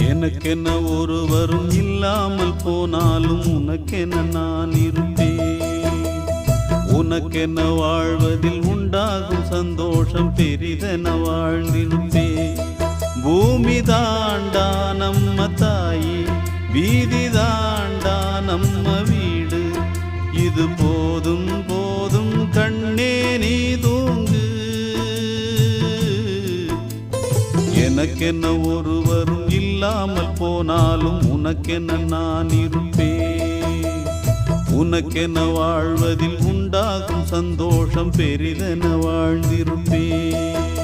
எனக்கென்ன ஒருவரும் இல்லாமல் போனாலும் உனக்கென நான் இருப்பேன். உனக்கென்ன வாழ்வதில் உண்டாகும் சந்தோஷம் பெரிதென வாழ்ந்திருப்பேன். பூமி தாண்டா நம்ம தாயி, வீதி தாண்டா நம்ம வீடு. இது போதும் போதும் கண்ணே நீ தூங்கு. எனக்கென்ன ஒருவரும் இல்லாமல் போனாலும் உனக்கென்ன நான் இருப்பேன். உனக்கென்ன வாழ்வதில் உண்டாகும் சந்தோஷம் பெரிதென வாழ்ந்திருப்பேன்.